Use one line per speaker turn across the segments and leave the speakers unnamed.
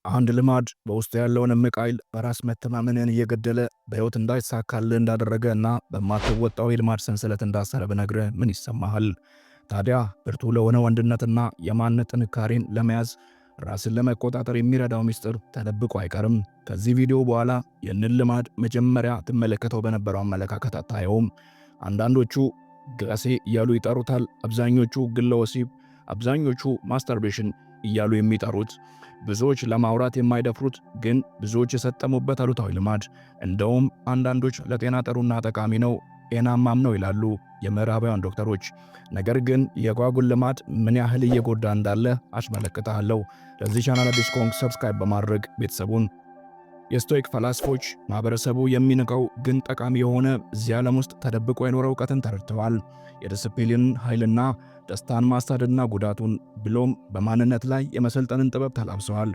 አንድ ልማድ በውስጡ ያለውን እምቅ ኃይል በራስ መተማመንን እየገደለ በሕይወት እንዳይሳካልህ እንዳደረገ እና በማትወጣው የልማድ ሰንሰለት እንዳሰረ ብነግርህ ምን ይሰማሃል? ታዲያ ብርቱ ለሆነ ወንድነትና የማንነት ጥንካሬን ለመያዝ ራስን ለመቆጣጠር የሚረዳው ምስጢር ተደብቆ አይቀርም። ከዚህ ቪዲዮ በኋላ ይህንን ልማድ መጀመሪያ ትመለከተው በነበረው አመለካከት አታየውም። አንዳንዶቹ ጋሴ እያሉ ይጠሩታል፣ አብዛኞቹ ግለ ወሲብ፣ አብዛኞቹ ማስተርቤሽን እያሉ የሚጠሩት ብዙዎች ለማውራት የማይደፍሩት ግን ብዙዎች የሰጠሙበት አሉታዊ ልማድ። እንደውም አንዳንዶች ለጤና ጥሩና ጠቃሚ ነው ጤናማም ነው ይላሉ የምዕራባውያን ዶክተሮች። ነገር ግን የጓጉል ልማድ ምን ያህል እየጎዳ እንዳለ አስመለክታለሁ። ለዚህ ቻናል አዲስ ከሆንክ ሰብስክራይብ በማድረግ ቤተሰቡን የስቶይክ ፈላስፎች ማህበረሰቡ የሚንቀው ግን ጠቃሚ የሆነ እዚህ ዓለም ውስጥ ተደብቆ የኖረ እውቀትን ተረድተዋል። የዲስፕሊንን ኃይልና ደስታን ማሳደድና ጉዳቱን ብሎም በማንነት ላይ የመሰልጠንን ጥበብ ተላብሰዋል።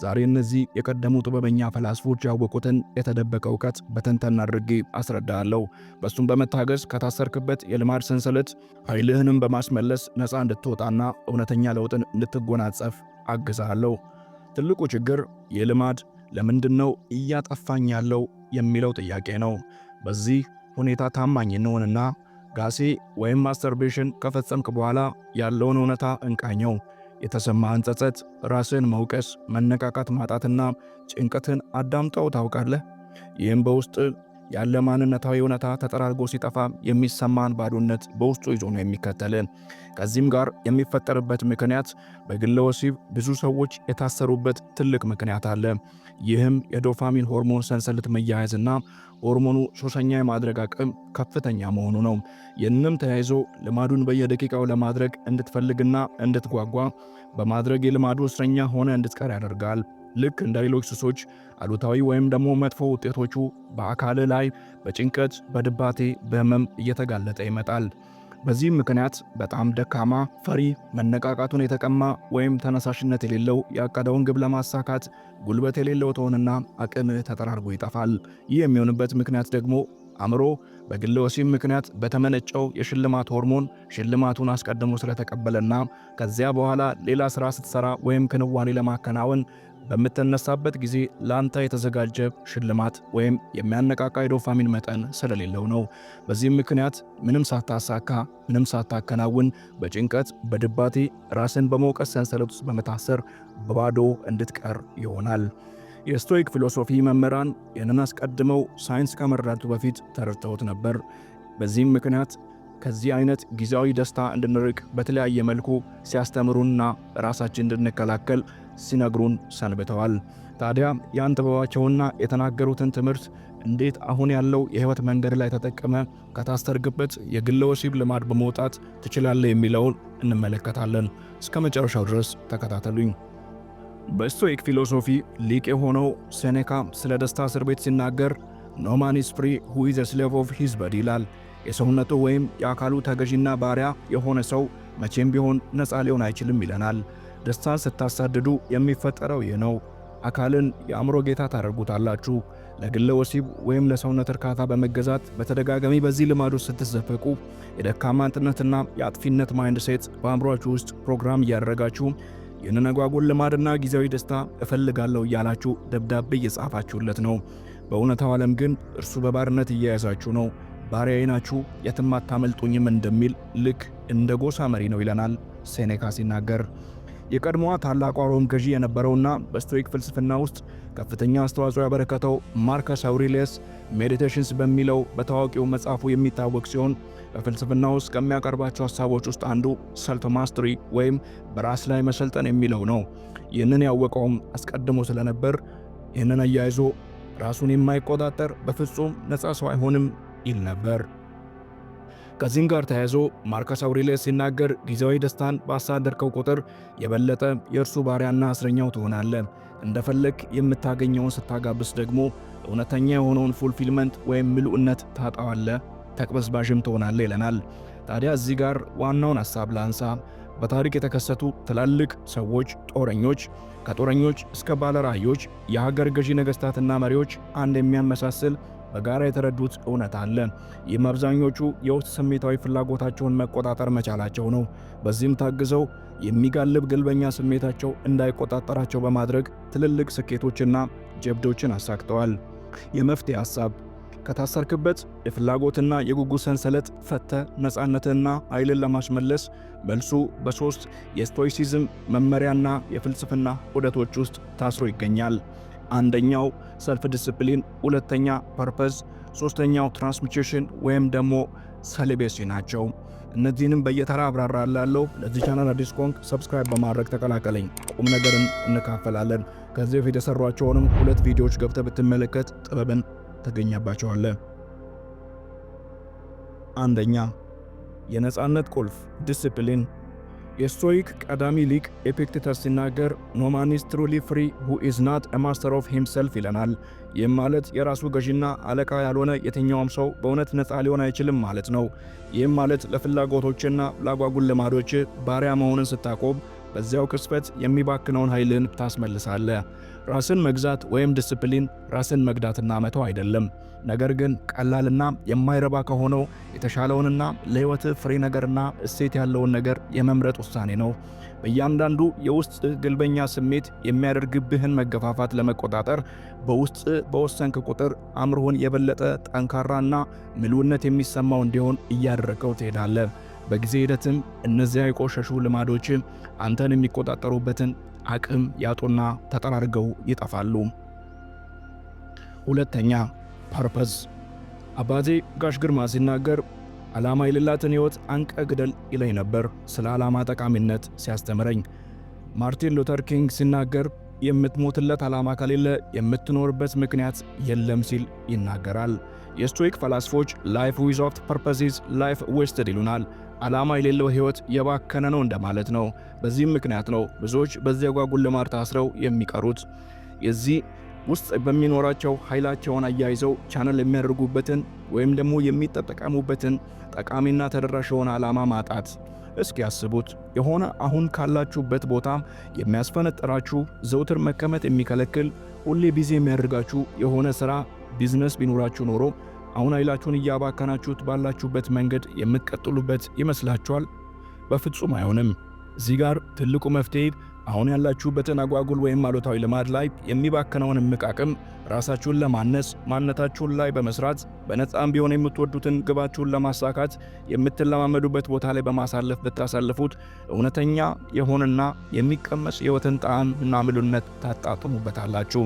ዛሬ እነዚህ የቀደሙ ጥበበኛ ፈላስፎች ያወቁትን የተደበቀ እውቀት በተንተን አድርጌ አስረዳለሁ። በሱም በመታገዝ ከታሰርክበት የልማድ ሰንሰለት ኃይልህንም በማስመለስ ነፃ እንድትወጣና እውነተኛ ለውጥን እንድትጎናጸፍ አግዛለሁ። ትልቁ ችግር የልማድ ለምንድነው እያጠፋኝ ያለው የሚለው ጥያቄ ነው። በዚህ ሁኔታ ታማኝ እንሆንና ጋሴ ወይም ማስተርቤሽን ከፈጸምክ በኋላ ያለውን እውነታ እንቃኘው። የተሰማህን ጸጸት፣ ራስን መውቀስ፣ መነቃቃት ማጣትና ጭንቀትን አዳምጠው ታውቃለህ? ይህም በውስጥ ያለ ማንነታዊ እውነታ ተጠራርጎ ሲጠፋ የሚሰማን ባዶነት በውስጡ ይዞ ነው የሚከተልን። ከዚህም ጋር የሚፈጠርበት ምክንያት በግለ ወሲብ ብዙ ሰዎች የታሰሩበት ትልቅ ምክንያት አለ። ይህም የዶፓሚን ሆርሞን ሰንሰለት መያያዝና ሆርሞኑ ሱሰኛ የማድረግ አቅም ከፍተኛ መሆኑ ነው። ይህንም ተያይዞ ልማዱን በየደቂቃው ለማድረግ እንድትፈልግና እንድትጓጓ በማድረግ የልማዱ እስረኛ ሆነ እንድትቀር ያደርጋል። ልክ እንደ ሌሎች ሱሶች አሉታዊ ወይም ደግሞ መጥፎ ውጤቶቹ በአካል ላይ በጭንቀት፣ በድባቴ፣ በህመም እየተጋለጠ ይመጣል። በዚህም ምክንያት በጣም ደካማ፣ ፈሪ፣ መነቃቃቱን የተቀማ ወይም ተነሳሽነት የሌለው ያቀደውን ግብ ለማሳካት ጉልበት የሌለው ትሆንና አቅምህ ተጠራርጎ ይጠፋል። ይህ የሚሆንበት ምክንያት ደግሞ አእምሮ በግለ ወሲብ ምክንያት በተመነጨው የሽልማት ሆርሞን ሽልማቱን አስቀድሞ ስለተቀበለና ከዚያ በኋላ ሌላ ሥራ ስትሰራ ወይም ክንዋኔ ለማከናወን በምትነሳበት ጊዜ ላንተ የተዘጋጀ ሽልማት ወይም የሚያነቃቃ የዶፓሚን መጠን ስለሌለው ነው። በዚህም ምክንያት ምንም ሳታሳካ፣ ምንም ሳታከናውን በጭንቀት፣ በድባቴ ራስን በመውቀስ ሰንሰለት ውስጥ በመታሰር በባዶ እንድትቀር ይሆናል። የስቶይክ ፊሎሶፊ መምህራን ይህንን አስቀድመው ሳይንስ ከመረዳቱ በፊት ተረድተውት ነበር። በዚህም ምክንያት ከዚህ አይነት ጊዜያዊ ደስታ እንድንርቅ በተለያየ መልኩ ሲያስተምሩንና ራሳችን እንድንከላከል ሲነግሩን ሰንብተዋል። ታዲያ ያን ጥበባቸውና የተናገሩትን ትምህርት እንዴት አሁን ያለው የህይወት መንገድ ላይ ተጠቅመ ከታሰርክበት የግለ ወሲብ ልማድ በመውጣት ትችላለህ የሚለውን እንመለከታለን። እስከ መጨረሻው ድረስ ተከታተሉኝ። በስቶይክ ፊሎሶፊ ሊቅ የሆነው ሴኔካ ስለ ደስታ እስር ቤት ሲናገር ኖ ማን ኢዝ ፍሪ ሁ ኢዝ ኤ ስሌቭ ኦፍ ሂዝ ቦዲ ይላል። የሰውነቱ ወይም የአካሉ ተገዢና ባሪያ የሆነ ሰው መቼም ቢሆን ነፃ ሊሆን አይችልም ይለናል። ደስታን ስታሳድዱ የሚፈጠረው ይህ ነው። አካልን የአእምሮ ጌታ ታደርጉታላችሁ። ለግለ ወሲብ ወይም ለሰውነት እርካታ በመገዛት በተደጋጋሚ በዚህ ልማዱ ስትዘፈቁ የደካማነትና የአጥፊነት ማይንድ ሴት በአእምሮአችሁ ውስጥ ፕሮግራም እያደረጋችሁ ይህንን አጓጉል ልማድና ጊዜያዊ ደስታ እፈልጋለሁ እያላችሁ ደብዳቤ እየጻፋችሁለት ነው። በእውነታው ዓለም ግን እርሱ በባርነት እየያዛችሁ ነው። ባሪያዬ ናችሁ፣ የትም አታመልጡኝም እንደሚል ልክ እንደ ጎሳ መሪ ነው ይለናል ሴኔካ ሲናገር። የቀድሞዋ ታላቋ ሮም ገዢ የነበረውና በስቶይክ ፍልስፍና ውስጥ ከፍተኛ አስተዋጽኦ ያበረከተው ማርከስ አውሬሊየስ ሜዲቴሽንስ በሚለው በታዋቂው መጽሐፉ የሚታወቅ ሲሆን በፍልስፍና ውስጥ ከሚያቀርባቸው ሐሳቦች ውስጥ አንዱ ሰልፍ ማስተሪ ወይም በራስ ላይ መሰልጠን የሚለው ነው። ይህንን ያወቀውም አስቀድሞ ስለነበር ይህንን አያይዞ ራሱን የማይቆጣጠር በፍጹም ነፃ ሰው አይሆንም ይል ነበር። ከዚህም ጋር ተያይዞ ማርከስ አውሬሊየስ ሲናገር ጊዜያዊ ደስታን ባሳደርከው ቁጥር የበለጠ የእርሱ ባሪያና እስረኛው ትሆናለህ። እንደፈለግ የምታገኘውን ስታጋብስ ደግሞ እውነተኛ የሆነውን ፉልፊልመንት ወይም ምሉዕነት ታጣዋለህ፣ ተቅበዝባዥም ትሆናለህ ይለናል። ታዲያ እዚህ ጋር ዋናውን ሐሳብ ላንሳ። በታሪክ የተከሰቱ ትላልቅ ሰዎች፣ ጦረኞች፣ ከጦረኞች እስከ ባለራእዮች፣ የሀገር ገዢ ነገሥታትና መሪዎች አንድ የሚያመሳስል በጋራ የተረዱት እውነት አለ። ይህም አብዛኞቹ የውስጥ ስሜታዊ ፍላጎታቸውን መቆጣጠር መቻላቸው ነው። በዚህም ታግዘው የሚጋልብ ግልበኛ ስሜታቸው እንዳይቆጣጠራቸው በማድረግ ትልልቅ ስኬቶችና ጀብዶችን አሳክተዋል። የመፍትሄ ሐሳብ ከታሰርክበት የፍላጎትና የጉጉት ሰንሰለት ፈተ ነፃነትንና ኃይልን ለማስመለስ መልሱ በሦስት የስቶይሲዝም መመሪያና የፍልስፍና ዑደቶች ውስጥ ታስሮ ይገኛል። አንደኛው ሰልፍ ዲስፕሊን፣ ሁለተኛ ፐርፐዝ፣ ሦስተኛው ትራንስሚቴሽን ወይም ደግሞ ሰሊቤሲ ናቸው። እነዚህንም በየተራ አብራራላለሁ። ለዚህ ቻናል አዲስ ኮንክ ሰብስክራይብ በማድረግ ተቀላቀለኝ። ቁም ነገርን እንካፈላለን። ከዚህ በፊት የሰሯቸውንም 2 ቪዲዮዎች ገብተህ ብትመለከት ጥበብን ተገኘባቸዋለህ። አንደኛ የነፃነት ቁልፍ ዲስፕሊን። የስቶይክ ቀዳሚ ሊቅ ኤፒክቴተስ ሲናገር ኖ ማን ኢዝ ትሩሊ ፍሪ ሁ ኢዝ ናት አ ማስተር ኦፍ ሂምሰልፍ ይለናል። ይህም ማለት የራሱ ገዢና አለቃ ያልሆነ የትኛውም ሰው በእውነት ነፃ ሊሆን አይችልም ማለት ነው። ይህም ማለት ለፍላጎቶችና ለአጓጉል ልማዶች ባሪያ መሆንን ስታቆም በዚያው ቅጽበት የሚባክነውን ኃይልን ታስመልሳለህ። ራስን መግዛት ወይም ዲስፕሊን ራስን መግዳትና መተው አይደለም፣ ነገር ግን ቀላልና የማይረባ ከሆነው የተሻለውንና ለሕይወት ፍሬ ነገርና እሴት ያለውን ነገር የመምረጥ ውሳኔ ነው። በእያንዳንዱ የውስጥ ግልበኛ ስሜት የሚያደርግብህን መገፋፋት ለመቆጣጠር በውስጥ በወሰንክ ቁጥር አእምሮህን የበለጠ ጠንካራና ምሉዕነት የሚሰማው እንዲሆን እያደረገው ትሄዳለህ። በጊዜ ሂደትም እነዚያ የቆሸሹ ልማዶች አንተን የሚቆጣጠሩበትን አቅም ያጡና ተጠራርገው ይጠፋሉ። ሁለተኛ ፐርፐዝ። አባቴ ጋሽ ግርማ ሲናገር ዓላማ የሌላትን ሕይወት አንቀ ግደል ይለኝ ነበር ስለ ዓላማ ጠቃሚነት ሲያስተምረኝ። ማርቲን ሉተር ኪንግ ሲናገር የምትሞትለት ዓላማ ከሌለ የምትኖርበት ምክንያት የለም ሲል ይናገራል። የስቶይክ ፈላስፎች ላይፍ ዊዛውት ፐርፐዝ ኢዝ ላይፍ ዌስትድ ይሉናል። ዓላማ የሌለው ሕይወት የባከነ ነው እንደማለት ነው። በዚህም ምክንያት ነው ብዙዎች በዚያ ጓጉል ልማድ ታስረው የሚቀሩት። የዚህ ውስጥ በሚኖራቸው ኃይላቸውን አያይዘው ቻነል የሚያደርጉበትን ወይም ደግሞ የሚጠቀሙበትን ጠቃሚና ተደራሽ የሆነ ዓላማ ማጣት። እስኪ ያስቡት፣ የሆነ አሁን ካላችሁበት ቦታ የሚያስፈነጥራችሁ ዘውትር መቀመጥ የሚከለክል ሁሌ ቢዚ የሚያደርጋችሁ የሆነ ሥራ ቢዝነስ ቢኖራችሁ ኖሮ አሁን ኃይላችሁን እያባከናችሁት ባላችሁበት መንገድ የምትቀጥሉበት ይመስላችኋል? በፍጹም አይሆንም። እዚህ ጋር ትልቁ መፍትሄ አሁን ያላችሁበትን አጓጉል ወይም አሉታዊ ልማድ ላይ የሚባከነውን እምቅ አቅም ራሳችሁን ለማነጽ ማንነታችሁን ላይ በመስራት በነፃም ቢሆን የምትወዱትን ግባችሁን ለማሳካት የምትለማመዱበት ቦታ ላይ በማሳለፍ ብታሳልፉት እውነተኛ የሆነና የሚቀመስ ሕይወትን ጣዕም እና ምሉዕነት ታጣጥሙበታላችሁ።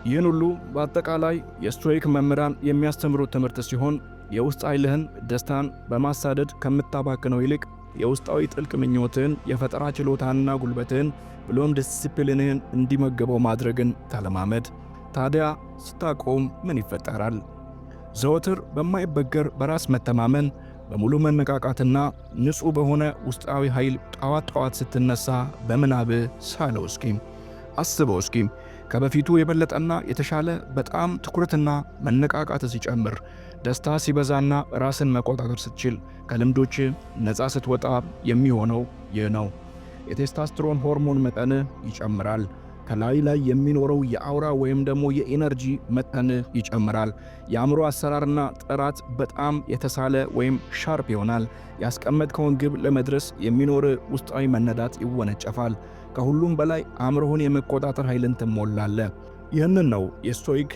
ይህን ሁሉ በአጠቃላይ የስቶይክ መምህራን የሚያስተምሩት ትምህርት ሲሆን የውስጥ ኃይልህን ደስታን በማሳደድ ከምታባክነው ይልቅ የውስጣዊ ጥልቅ ምኞትህን የፈጠራ ችሎታንና ጉልበትህን ብሎም ዲሲፕሊንህን እንዲመገበው ማድረግን ተለማመድ። ታዲያ ስታቆም ምን ይፈጠራል? ዘወትር በማይበገር በራስ መተማመን በሙሉ መነቃቃትና ንጹሕ በሆነ ውስጣዊ ኃይል ጠዋት ስትነሳ በምናብህ ሳለው እስኪ አስበው እስኪ ከበፊቱ የበለጠና የተሻለ በጣም ትኩረትና መነቃቃት ሲጨምር፣ ደስታ ሲበዛና ራስን መቆጣጠር ስትችል፣ ከልምዶች ነፃ ስትወጣ የሚሆነው ይህ ነው። የቴስታስትሮን ሆርሞን መጠን ይጨምራል። ከላይ ላይ የሚኖረው የአውራ ወይም ደግሞ የኢነርጂ መጠን ይጨምራል። የአእምሮ አሰራርና ጥራት በጣም የተሳለ ወይም ሻርፕ ይሆናል። ያስቀመጥከውን ግብ ለመድረስ የሚኖር ውስጣዊ መነዳት ይወነጨፋል። ከሁሉም በላይ አእምሮህን የመቆጣጠር ኃይልን ትሞላለህ። ይህንን ነው የስቶይክ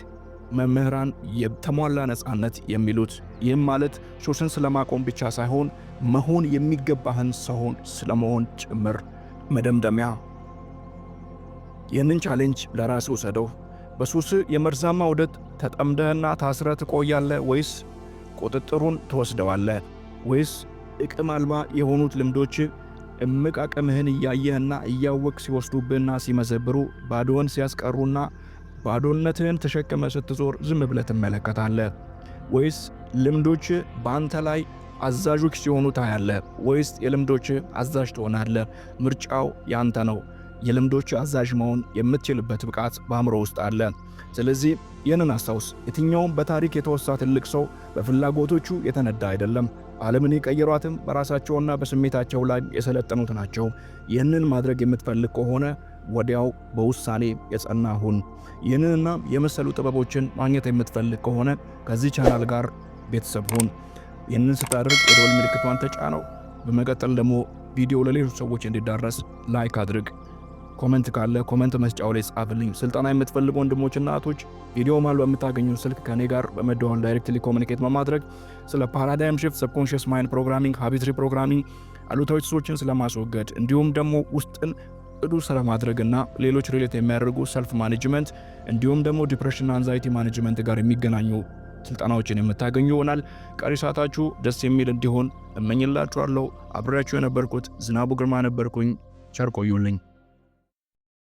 መምህራን የተሟላ ነፃነት የሚሉት። ይህም ማለት ሱስን ስለማቆም ብቻ ሳይሆን መሆን የሚገባህን ሰውን ስለመሆን ጭምር። መደምደሚያ፣ ይህንን ቻሌንጅ ለራስህ ውሰደው። በሱስ የመርዛማ ዑደት ተጠምደህና ታስረህ ትቆያለህ ወይስ ቁጥጥሩን ትወስደዋለህ? ወይስ ጥቅም አልባ የሆኑት ልምዶች እምቅ አቅምህን እያየህና እያወቅ ሲወስዱብህና ሲመዘብሩ ባዶን ሲያስቀሩና ባዶነትህን ተሸክመ ስትዞር ዝም ብለህ ትመለከታለህ? ወይስ ልምዶች በአንተ ላይ አዛዦች ሲሆኑ ታያለህ? ወይስ የልምዶች አዛዥ ትሆናለህ? ምርጫው ያንተ ነው። የልምዶች አዛዥ መሆን የምትችልበት ብቃት በአእምሮ ውስጥ አለ። ስለዚህ ይህንን አስታውስ። የትኛውም በታሪክ የተወሳ ትልቅ ሰው በፍላጎቶቹ የተነዳ አይደለም። ዓለምን የቀየሯትም በራሳቸውና በስሜታቸው ላይ የሰለጠኑት ናቸው። ይህንን ማድረግ የምትፈልግ ከሆነ ወዲያው በውሳኔ የጸና ሁን። ይህንንና የመሰሉ ጥበቦችን ማግኘት የምትፈልግ ከሆነ ከዚህ ቻናል ጋር ቤተሰብ ሁን። ይህንን ስታደርግ የደወል ምልክቷን ተጫነው። በመቀጠል ደግሞ ቪዲዮ ለሌሎች ሰዎች እንዲዳረስ ላይክ አድርግ። ኮሜንት ካለ ኮሜንት መስጫው ላይ ጻፍልኝ። ስልጠና የምትፈልጉ ወንድሞችና እህቶች ቪዲዮ ማል በምታገኙ ስልክ ከኔ ጋር በመደወል ዳይሬክትሊ ኮሙኒኬት በማድረግ ስለ ፓራዳይም ሽፍት፣ ሰብኮንሺየስ ማይንድ ፕሮግራሚንግ፣ ሃቢት ሪፕሮግራሚንግ፣ አሉታዊ ሱሶችን ስለማስወገድ እንዲሁም ደግሞ ውስጥን ቅዱ ስለማድረግና ሌሎች ሪሌት የሚያደርጉ ሰልፍ ማኔጅመንት እንዲሁም ደግሞ ዲፕሬሽን፣ አንዛይቲ ማኔጅመንት ጋር የሚገናኙ ስልጠናዎችን የምታገኙ ይሆናል። ቀሪ ሰዓታችሁ ደስ የሚል እንዲሆን እመኝላችኋለሁ። አብሬያችሁ የነበርኩት ዝናቡ ግርማ ነበርኩኝ። ቸር ቆዩልኝ።